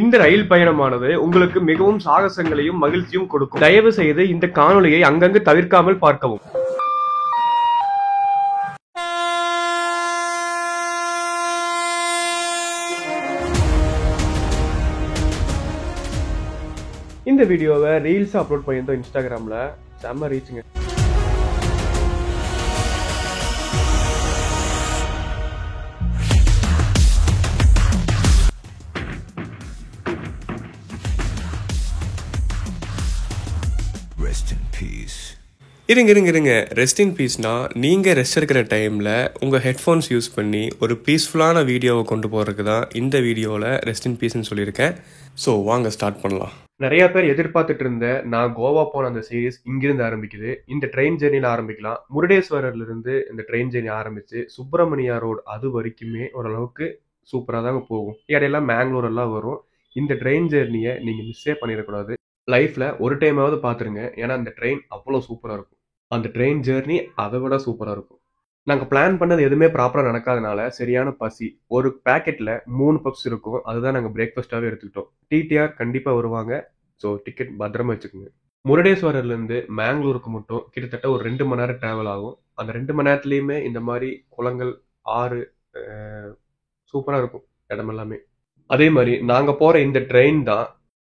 இந்த ரயில் பயணமானது உங்களுக்கு மிகவும் சாகசங்களையும் மகிழ்ச்சியும் கொடுக்கும். தயவு செய்து இந்த காணொளியை அங்கங்கு தவிர்க்காமல் பார்க்கவும். இந்த வீடியோவை ரீல்ஸ் அப்லோட் பண்ணியிருந்தோம் இன்ஸ்டாகிராம்ல. செம்ம ரீச்சுங்க. இருங்க ரெஸ்ட் இன் பீஸ்னா நீங்கள் ரெஸ்ட் எடுக்கிற டைமில் உங்கள் ஹெட்ஃபோன்ஸ் யூஸ் பண்ணி ஒரு பீஸ்ஃபுல்லான வீடியோவை கொண்டு போகிறதுக்கு தான் இந்த வீடியோவில் ரெஸ்ட் இன் பீஸ்ன்னு சொல்லியிருக்கேன். ஸோ வாங்க ஸ்டார்ட் பண்ணலாம். நிறைய பேர் எதிர்பார்த்துட்டு இருந்த நான் கோவா போன அந்த சீரீஸ் இங்கிருந்து ஆரம்பிக்குது. இந்த ட்ரெயின் ஜேர்னியில் ஆரம்பிக்கலாம். முருடேஸ்வரர்லேருந்து இந்த ட்ரெயின் ஜேர்னி ஆரம்பித்து சுப்பிரமணியா ரோடு அது வரைக்குமே ஓரளவுக்கு சூப்பராக தாங்க போகும். இடையெல்லாம் மேங்களூர் எல்லாம் வரும். இந்த ட்ரெயின் ஜேர்னியை நீங்கள் மிஸ்ஸே பண்ணிடக்கூடாது. லைஃப்பில் ஒரு டைமாவது பார்த்துருங்க. ஏன்னா அந்த ட்ரெயின் அவ்வளோ சூப்பராக இருக்கும். அந்த ட்ரெயின் ஜேர்னி அதை விட சூப்பராக இருக்கும். நாங்கள் பிளான் பண்ணது எதுவுமே ப்ராப்பராக நடக்காதனால சரியான பசி. ஒரு பேக்கெட்டில் 3 பப்ஸ் இருக்கும். அதுதான் நாங்கள் பிரேக்ஃபாஸ்ட்டாகவே எடுத்துக்கிட்டோம். டிடிஆர் கண்டிப்பாக வருவாங்க. ஸோ டிக்கெட் பத்திரமா வச்சுக்கோங்க. முருடேஸ்வரர்லேருந்து மேங்களூருக்கு மட்டும் கிட்டத்தட்ட ஒரு 2 மணி நேரம் ட்ராவல் ஆகும். அந்த 2 மணி நேரத்துலேயுமே இந்த மாதிரி குளங்கள், ஆறு சூப்பராக இருக்கும் இடம் எல்லாமே. அதே மாதிரி நாங்கள் போகிற இந்த ட்ரெயின் தான்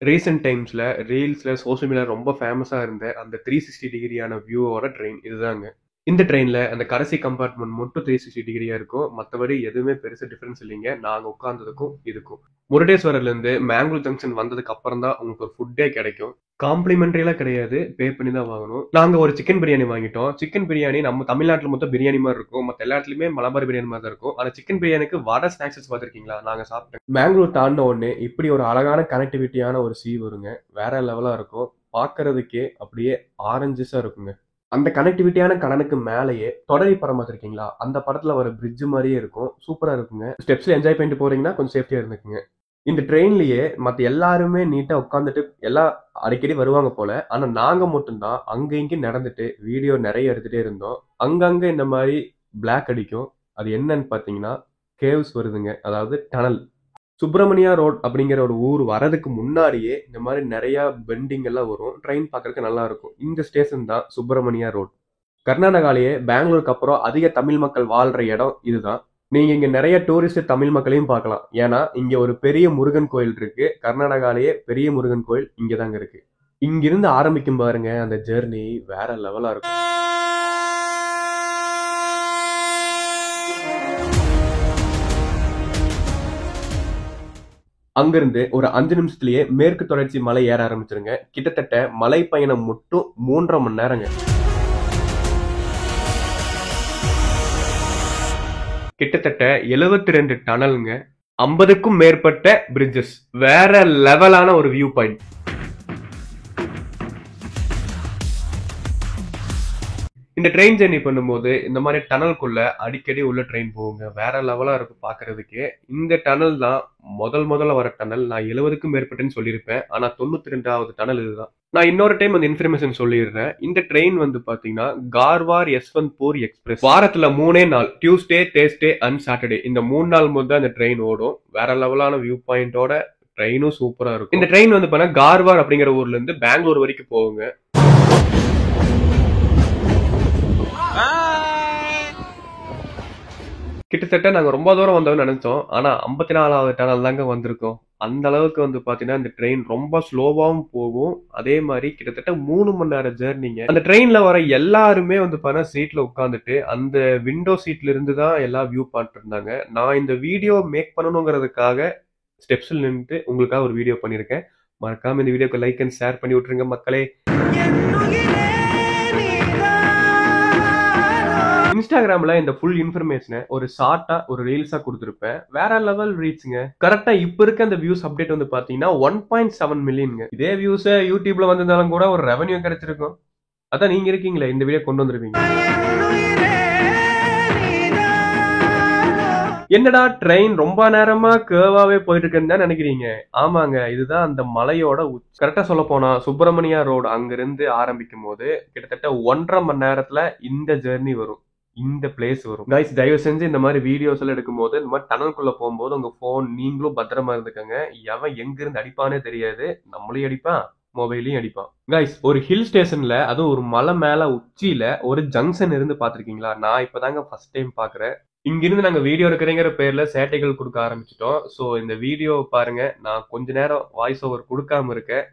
ரீசெண்ட் டைம்ஸில் ரீல்ஸில் சோஷியல் மீடியா ரொம்ப ஃபேமஸாக இருந்த அந்த 360 டிகிரியான வியூவோட ட்ரெயின் இதுதாங்க. இந்த ட்ரெயினில் அந்த கடைசி கம்பார்ட்மெண்ட் மட்டும் 360 டிகிரியாக இருக்கும். மற்றபடி எதுவுமே பெருசு டிஃப்ரென்ஸ் இல்லைங்க நாங்கள் உட்கார்ந்ததுக்கும் இதுக்கும். முருடேஸ்வரர்லேருந்து மேங்களூர் ஜங்ஷன் வந்ததுக்கு அப்புறம் தான் உங்களுக்கு ஒரு ஃபுட்டே கிடைக்கும். காம்ப்ளிமெண்ட்ரியெல்லாம் கிடையாது, பே பண்ணி தான் வாங்கணும். நாங்கள் ஒரு சிக்கன் பிரியாணி வாங்கிட்டோம். சிக்கன் பிரியாணி நம்ம தமிழ்நாட்டில் மொத்தம் பிரியாணி மாதிரி இருக்கும். மற்ற எல்லா இடத்துலையுமே மலபார் பிரியாணி மாதிரி தான் இருக்கும். ஆனால் சிக்கன் பிரியாணிக்கு வடை ஸ்நாக்ஸஸ் பார்த்துருக்கீங்களா? நாங்கள் சாப்பிட்டோம். மேங்களூர் தாண்டின உடனே இப்படி ஒரு அழகான கனெக்டிவிட்டியான ஒரு சீ வருங்க. வேற லெவலாக இருக்கும். பார்க்கறதுக்கே அப்படியே ஆரஞ்சஸாக இருக்குங்க. அந்த கனெக்டிவிட்டியான கடனுக்கு மேலேயே தொடரி படம் பார்த்துருக்கீங்களா? அந்த படத்தில் வர பிரிட்ஜ் மாதிரியே இருக்கும். சூப்பராக இருக்குங்க. ஸ்டெப்ஸில் என்ஜாய் பண்ணிட்டு போறீங்கன்னா கொஞ்சம் சேஃப்டியாக இருந்துக்குங்க. இந்த ட்ரெயின்லயே மற்ற எல்லாருமே நீட்டாக உட்காந்துட்டு எல்லாம் அடிக்கடி வருவாங்க போல. ஆனால் நாங்கள் மட்டும்தான் அங்கே இங்கேயும் நடந்துட்டு வீடியோ நிறைய எடுத்துகிட்டே இருந்தோம். அங்கங்கே இந்த மாதிரி பிளாக் அடிக்கும். அது என்னன்னு பார்த்தீங்கன்னா கேவ்ஸ் வருதுங்க. அதாவது டனல். சுப்பிரமணியா ரோட் அப்படிங்கிற ஒரு ஊர் வரதுக்கு முன்னாடியே இந்த மாதிரி நிறையா பெண்டிங் எல்லாம் வரும். ட்ரெயின் பார்க்கறதுக்கு நல்லா இருக்கும். இந்த ஸ்டேஷன் தான் சுப்பிரமணியா ரோட். கர்நாடகாலேயே பெங்களூருக்கு அப்புறம் அதிக தமிழ் மக்கள் வாழ்கிற இடம் இதுதான். நீங்கள் இங்கே நிறைய டூரிஸ்ட் தமிழ் மக்களையும் பார்க்கலாம். ஏன்னா இங்கே ஒரு பெரிய முருகன் கோயில் இருக்கு. கர்நாடகாலேயே பெரிய முருகன் கோயில் இங்கே தாங்க இருக்கு. இங்கிருந்து ஆரம்பிக்கும் பாருங்க அந்த ஜெர்னி வேற லெவலாக இருக்கும். அங்கிருந்து ஒரு 5 நிமிஷத்துலயே மேற்கு தொடர்ச்சி மலை ஏற ஆரம்பிச்சிருங்க. கிட்டத்தட்ட மலை பயணம் மட்டும் 3.5 மணி நேரங்க. கிட்டத்தட்ட 72 டனலுங்க. 50க்கும் மேற்பட்ட பிரிட்ஜஸ். வேற லெவலான ஒரு வியூ பாயிண்ட். இந்த ட்ரெயின் ஜெர்னி பண்ணும்போது இந்த மாதிரி டனலுக்குள்ள அடிக்கடி உள்ள ட்ரெயின் போகுங்க. வேற லெவலா இருக்கும் பாக்குறதுக்கே. இந்த டனல் தான் முதல்ல வர டனல். நான் 70க்கும் மேற்பட்டேன்னு சொல்லியிருப்பேன். ஆனா 92வது டனல் இதுதான். நான் இன்னொரு டைம் அந்த இன்ஃபர்மேஷன் சொல்லிடுறேன். இந்த ட்ரெயின் வந்து பாத்தீங்கன்னா கார்வார் யஸ்வந்த்பூர் எக்ஸ்பிரஸ். வாரத்துல 3 நாள், டியூஸ்டே, தேர்ஸ்டே அண்ட் சாட்டர்டே, இந்த 3 நாள் முதல் அந்த ட்ரெயின் ஓடும். வேற லெவலான வியூ பாயிண்டோட ட்ரெயினும் சூப்பரா இருக்கும். இந்த ட்ரெயின் வந்து பாத்தீங்கன்னா கார்வார் அப்படிங்கிற ஊர்ல இருந்து பெங்களூர் வரைக்கும் போகுங்க. கிட்டத்தட்ட நாங்க ரொம்ப தூரம் வந்தோம்னு நினைச்சோம். ஆனா 54வது டனல் தாங்க வந்திருக்கோம். அந்த அளவுக்கு வந்து பாத்தீங்கன்னா இந்த ட்ரெயின் ரொம்ப ஸ்லோவாவும் போகும். அதே மாதிரி கிட்டத்தட்ட 3 மணி நேரம் ஜெர்னிங்க. அந்த ட்ரெயின்ல வர எல்லாருமே வந்து பாத்தீங்கன்னா சீட்ல உட்காந்துட்டு அந்த விண்டோ சீட்ல இருந்து தான் எல்லா வியூ பார்த்துட்டு இருந்தாங்க. நான் இந்த வீடியோ மேக் பண்ணணுங்கிறதுக்காக ஸ்டெப்ஸ்ல நின்றுட்டு உங்களுக்காக ஒரு வீடியோ பண்ணியிருக்கேன். மறக்காம இந்த வீடியோக்கு லைக் அண்ட் ஷேர் பண்ணி விட்டுருங்க மக்களே. இன்ஸ்டாகிராம்ல இந்த ஃபுல் இன்ஃபர்மேஷனை ஒரு ஷார்ட்டா ஒரு ரீல்ஸா கொடுத்துருப்பேன். வேற லெவல் ரீச்ங்க. கரெக்டா இப்ப இருக்க அந்த வியூஸ் அப்டேட் வந்து பாத்தீங்கன்னா 1.7 மில்லியன்ங்க. இதே வியூஸ் யூடியூப்ல வந்திருந்தாலும் கூட ஒரு ரெவன்யூ கிடைச்சிருக்கும். அதான் நீங்க இருக்கீங்களே இந்த வீடியோ கொண்டு வந்திருப்பீங்க. என்னடா ட்ரெயின் ரொம்ப நேரமா கேர்வாவே போயிட்டு இருக்குன்னு தான் நினைக்கிறீங்க. ஆமாங்க, இதுதான் அந்த மலையோட கரெக்டா சொல்ல போனா சுப்பிரமணியா ரோடு அங்கிருந்து ஆரம்பிக்கும் போது கிட்டத்தட்ட 1.5 மணி நேரத்துல இந்த ஜெர்னி வரும். இந்த பிளேஸ் வரும். கைஸ் தயவு செஞ்சு இந்த மாதிரி வீடியோஸ் எல்லாம் எடுக்கும்போது இந்த மாதிரி டனலுக்குள்ள போகும்போது உங்க போன் நீங்களும் பத்திரமா இருந்துக்கங்க. எவன் எங்க இருந்து அடிப்பானே தெரியாது. நம்மளையும் அடிப்பான், மொபைலையும் அடிப்பான். கைஸ் ஒரு ஹில் ஸ்டேஷன்ல, அதுவும் ஒரு மலை மேல உச்சியில ஒரு ஜங்ஷன் இருந்து பாத்திருக்கீங்களா? நான் இப்பதாங்க ஃபர்ஸ்ட் டைம் பாக்குறேன். இங்கிருந்து நாங்க வீடியோ எடுக்கிறேங்கிற பேர்ல சேட்டைகள் கொடுக்க ஆரம்பிச்சிட்டோம். ஸோ இந்த வீடியோ பாருங்க. நான் கொஞ்ச நேரம் வாய்ஸ் ஓவர் கொடுக்காம இருக்கேன்.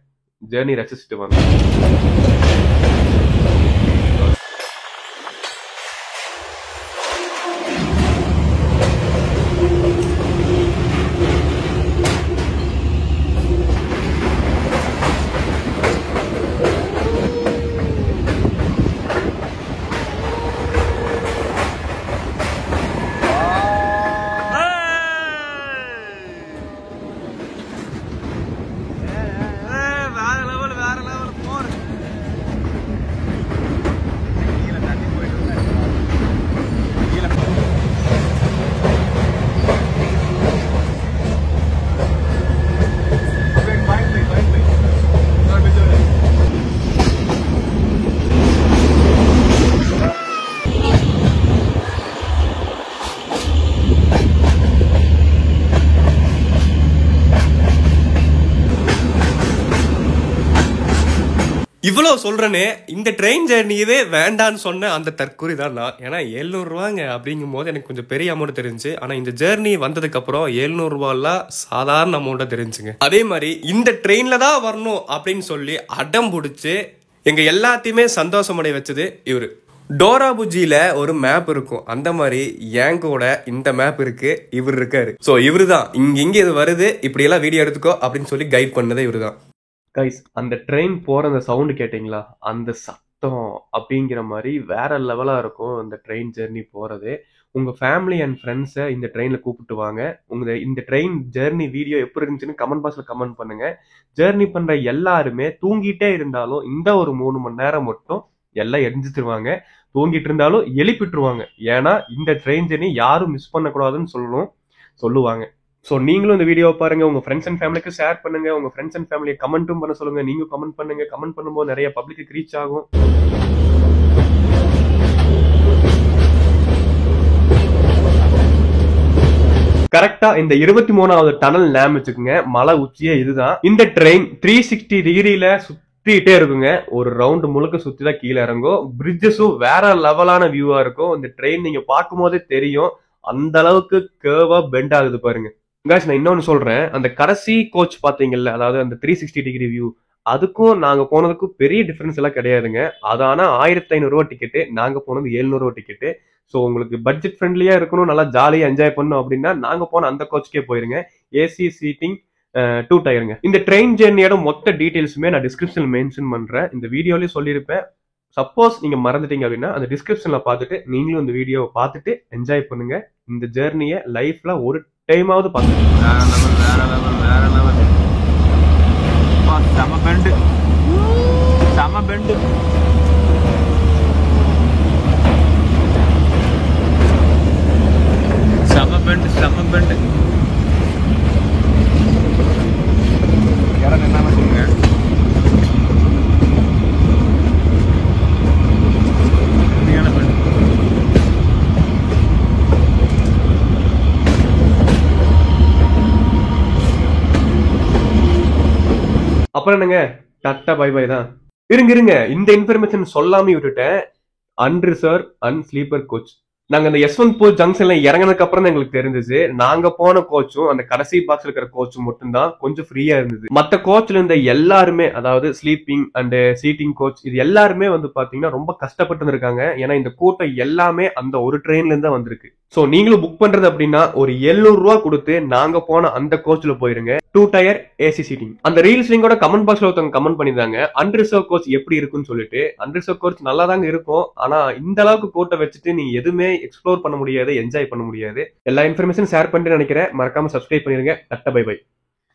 ஜேர்னி ரசிச்சுட்டு வாங்க. இவ்வளவு சொல்றேனே, இந்த ட்ரெயின் ஜேர்னியவே வேண்டான்னு சொன்ன அந்த தற்கூரி தான் நான். ஏன்னா 700 ரூபாங்க அப்படிங்கும் போது எனக்கு கொஞ்சம் பெரிய அமௌண்ட் தெரிஞ்சு. ஆனா இந்த ஜேர்னி வந்ததுக்கு அப்புறம் 700 ரூபாய்லாம் சாதாரண அமௌண்டா தெரிஞ்சுங்க. அதே மாதிரி இந்த ட்ரெயின்ல தான் வரணும் அப்படின்னு சொல்லி அடம் பிடிச்சு எங்க எல்லாத்தையுமே சந்தோஷமடைய வச்சது இவரு. டோரா புஜியில ஒரு மேப் இருக்கும், அந்த மாதிரி ஏங்கோட இந்த மேப் இருக்கு, இவர் இருக்காரு. சோ இவரு தான் இங்க இது வருது, இப்படி எல்லாம் வீடியோ எடுத்துக்கோ அப்படின்னு சொல்லி கைட் பண்ணதே இவரு தான். கைஸ் அந்த ட்ரெயின் போற அந்த சவுண்டு கேட்டீங்களா? அந்த சத்தம் அப்படிங்கிற மாதிரி வேற லெவலா இருக்கும் அந்த ட்ரெயின் ஜெர்னி போறது. உங்க ஃபேமிலி அண்ட் ஃப்ரெண்ட்ஸை இந்த ட்ரெயின்ல கூப்பிட்டு வாங்க. இந்த ட்ரெயின் ஜெர்னி வீடியோ எப்படி இருந்துச்சுன்னு கமெண்ட் பாக்ஸ்ல கமெண்ட் பண்ணுங்க. ஜெர்னி பண்ற எல்லாருமே தூங்கிட்டே இருந்தாலும் இந்த ஒரு 3 மணி நேரம் மட்டும் எல்லாம் எரிஞ்சிட்டுருவாங்க. தூங்கிட்டு இருந்தாலும் எழுப்பிட்டுருவாங்க. ஏன்னா இந்த ட்ரெயின் ஜெர்னி யாரும் மிஸ் பண்ணக்கூடாதுன்னு சொல்லுவாங்க. ஸோ நீங்களும் இந்த வீடியோ பாருங்க, உங்க ஃப்ரெண்ட்ஸ் அண்ட் ஃபேமிலிக்கு ஷேர் பண்ணுங்க. உங்க ஃப்ரெண்ட்ஸ் அண்ட் ஃபேமிலியை கமெண்ட்டும் பண்ண சொல்லுங்க. நீங்க கமெண்ட் பண்ணுங்க. கமெண்ட் பண்ணும்போது நிறைய பப்ளிக்கு ரீச் ஆகும். கரெக்டா இந்த 23வது டனல் ஞாபகம் வச்சுக்கோங்க. மலை உச்சியே இதுதான். இந்த ட்ரெயின் 360 டிகிரியில சுத்திட்டே இருக்குங்க. ஒரு ரவுண்ட் முழுக்க சுத்தி தான் கீழே இறங்கும். பிரிட்ஜஸும் வேற லெவலான வியூவா இருக்கும். இந்த ட்ரெயின் நீங்க பார்க்கும் போதே தெரியும் அந்த அளவுக்கு கேர்வா பெண்ட் ஆகுது பாருங்க. காய்ஸ் நான் இன்னொன்னு சொல்றேன், அந்த கடைசி கோச் பாத்தீங்கல்ல, அதாவது அந்த 360 டிகிரி வியூ, அதுக்கும் நாங்க போனதுக்கும் பெரிய டிஃபரன்ஸ் எல்லாம் கிடையாதுங்க. அது ஆனா 1500 ரூபா டிக்கெட்டு, நாங்க போனது 700 ரூபா டிக்கெட்டு. ஸோ உங்களுக்கு பட்ஜெட் ஃப்ரெண்ட்லியா இருக்கணும், நல்லா ஜாலியா என்ஜாய் பண்ணணும் அப்படின்னா நாங்க போன அந்த கோச்சுக்கே போயிருங்க. ஏசி சீட்டிங் 2 டயருங்க. இந்த ட்ரெயின் ஜெர்னியோட மொத்த டீடைல்ஸுமே நான் டிஸ்கிரிப்ஷன்ல மென்ஷன் பண்றேன். இந்த வீடியோலயும் சொல்லியிருப்பேன். சப்போஸ் நீங்க மறந்துட்டீங்க அப்படின்னா அந்த டிஸ்கிரிப்ஷன்ல பார்த்துட்டு நீங்களும் இந்த வீடியோவை பார்த்துட்டு என்ஜாய் பண்ணுங்க. இந்த ஜெர்னியை லைஃப்ல ஒரு டைமாவது பார்த்துங்க. செம பெண்டு, செம பெண்டு. செம பெண்டு, செம பெண்டு. யாரும் என்ன சொல்லுங்க. அப்புறம் என்னங்க, டாட்டா பை பை தான். இருங்க இந்த இன்ஃபர்மேஷன் சொல்லாம விட்டுட்டேன். Unreserved and sleeper coach. நாங்க அந்த யஸ்வந்த்பூர் ஜங்ஷன்ல இறங்கினதுக்கு அப்புறம் தான் எங்களுக்கு தெரிஞ்சிச்சு, நாங்க போன கோச்சும் அந்த கடைசி பாக்ஸ்ல இருக்கிற கோச்சும் மட்டும்தான் கொஞ்சம் ஃப்ரீயா இருந்தது. மத்த கோச்ல இருந்த எல்லாருமே, அதாவது ஸ்லீப்பிங் அண்ட் சீட்டிங் கோச், இது எல்லாருமே வந்து பாத்தீங்கன்னா ரொம்ப கஷ்டப்பட்டு இருக்காங்க. ஏன்னா இந்த கூட்டம் எல்லாமே அந்த ஒரு ட்ரெயின்ல இருந்து தான் வந்திருக்கு. சோ நீங்களும் புக் பண்றது அப்படின்னா ஒரு 700 ரூபா கொடுத்து நாங்க போன அந்த கோச்ல போயிருங்க. 2 டயர் ஏசி சீட்டிங். அந்த ரீல்ஸ் லிங்கோட கமெண்ட் பாக்ஸ்ல ஒருத்தவங்க கமெண்ட் பண்ணிருந்தாங்க, அன்ரிசர்வ் கோச் எப்படி இருக்குன்னு சொல்லிட்டு. அன்ரிசர்வ் கோச் நல்லா தாங்க இருக்கும், ஆனா இந்த அளவுக்கு கூட்டம் வச்சுட்டு நீங்க எதுவுமே எக்ஸ்ப்ளோர் பண்ண முடியாது, என்ஜாய் பண்ண முடியாது. எல்லா இன்ஃபர்மேஷன் ஷேர் பண்ணிட்டு நினைக்கிறேன். மறக்காம சப்ஸ்கிரைப் பண்ணிருங்க. Tata bye by.